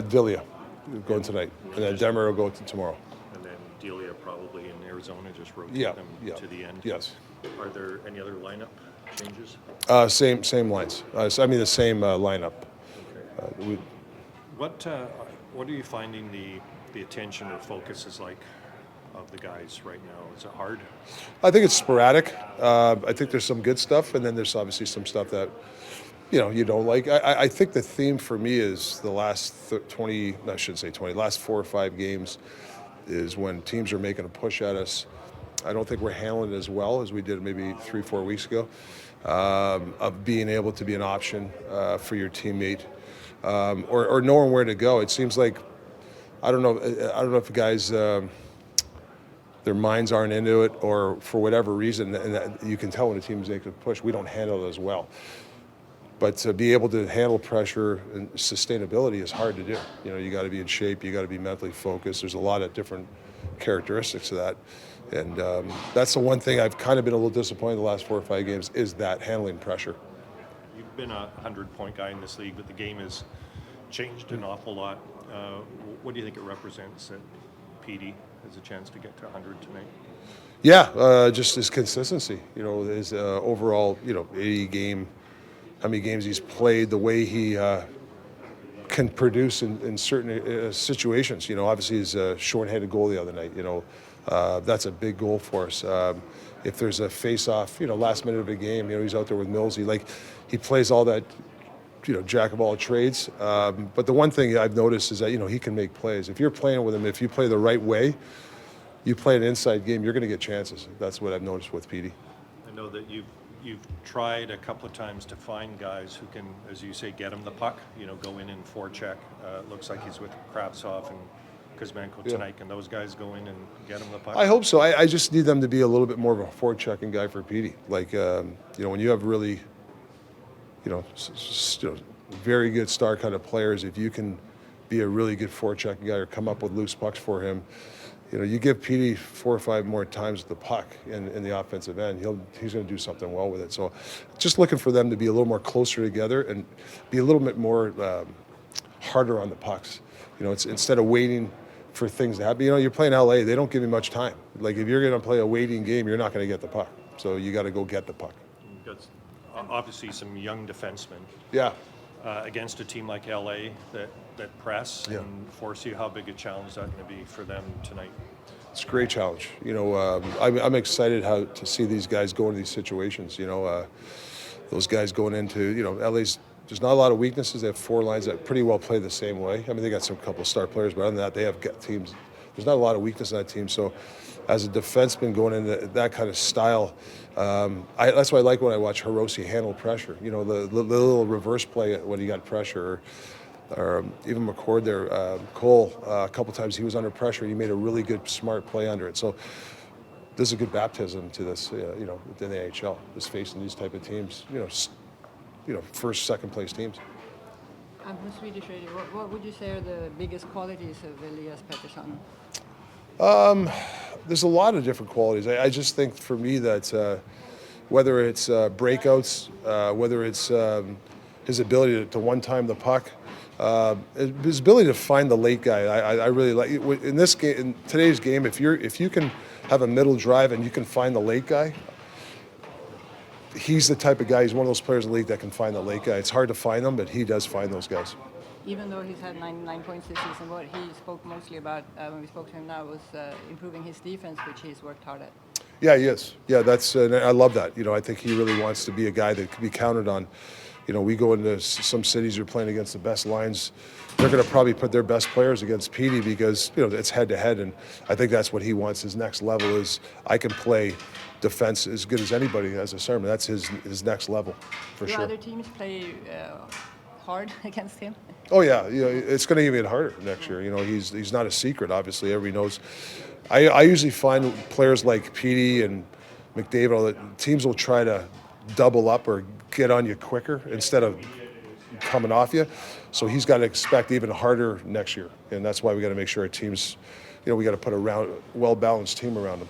Delia going tonight, and then Demer will go tomorrow. And then Delia probably in Arizona, just rotate Yeah, them yeah. to the end. Yes. Are there any other lineup changes? Same lines. The same lineup. We, What are you finding the attention or focus is like of the guys right now? Is it hard? I think it's sporadic. I think there's some good stuff, and then there's obviously some stuff that you don't like. I think the theme for me is the last 20, I shouldn't say 20, last 4 or 5 games is when teams are making a push at us. I don't think we're handling it as well as we did maybe 3-4 weeks ago, of being able to be an option for your teammate, or knowing where to go. It seems like, I don't know if the guys, their minds aren't into it, or for whatever reason, and that you can tell when a team's making a push, we don't handle it as well. But to be able to handle pressure and sustainability is hard to do. You got to be in shape. You got to be mentally focused. There's a lot of different characteristics of that, and that's the one thing I've kind of been a little disappointed in the last 4 or 5 games is that handling pressure. You've been a 100-point guy in this league, but the game has changed an awful lot. What do you think it represents that Petey has a chance to get to 100 tonight? Yeah, just his consistency. His overall, 80 game. How many games he's played, the way he can produce in certain situations. Obviously he's a short-handed goal the other night. That's a big goal for us. If there's a face-off, last minute of a game, he's out there with Millsy. He plays all that, jack of all trades. But the one thing I've noticed is that, he can make plays. If you're playing with him, if you play the right way, you play an inside game, you're going to get chances. That's what I've noticed with Petey. I know that you've tried a couple of times to find guys who can, as you say, get him the puck, go in and forecheck. It looks like he's with Kravtsov and Kuzmenko tonight. Can those guys go in and get him the puck? I hope so. I just need them to be a little bit more of a forechecking guy for Petey. When you have really, very good star kind of players, if you can be a really good forechecking guy or come up with loose pucks for him, you give Petey 4 or 5 more times the puck in the offensive end, he's going to do something well with it. So just looking for them to be a little more closer together and be a little bit more harder on the pucks. It's instead of waiting for things to happen. You're playing LA, they don't give you much time. If you're going to play a waiting game, you're not going to get the puck. So you got to go get the puck. You've got obviously some young defensemen. Yeah. Against a team like LA that press and force you, how big a challenge is that going to be for them tonight? It's a great challenge. I'm excited to see these guys go into these situations. Those guys going into, LA's, there's not a lot of weaknesses. They have 4 lines that pretty well play the same way. They got some couple of star players, but other than that, they have teams. There's not a lot of weakness in that team. So as a defenseman going into that kind of style, that's why I like when I watch Hirose handle pressure. The little reverse play when he got pressure, or even McCord there, Cole, a couple times he was under pressure. He made a really good, smart play under it. So this is a good baptism to this, within the AHL, just facing these type of teams, first, second place teams. I'm from Swedish Radio. What would you say are the biggest qualities of Elias Pettersson? There's a lot of different qualities. I just think for me that whether it's breakouts, whether it's his ability to one-time the puck, his ability to find the late guy, I really like. In this game, in today's game, if you can have a middle drive and you can find the late guy, he's the type of guy. He's one of those players in the league that can find the late guy. It's hard to find them, but he does find those guys. Even though he's had 99 points this season, what he spoke mostly about when we spoke to him now was improving his defense, which he's worked hard at. Yeah, he is. Yeah, I love that. I think he really wants to be a guy that can be counted on. We go into some cities you're playing against the best lines. They're going to probably put their best players against Petey because it's head-to-head, and I think that's what he wants. His next level is I can play defense as good as anybody as a centerman. That's his next level, for sure. Do other teams play hard against him? Oh yeah, it's going to get even harder next year. He's not a secret. Obviously, everybody knows. I usually find players like Petey and McDavid, teams will try to double up or get on you quicker instead of coming off you. So he's got to expect even harder next year, and that's why we got to make sure our teams, we got to put a well-balanced team around him.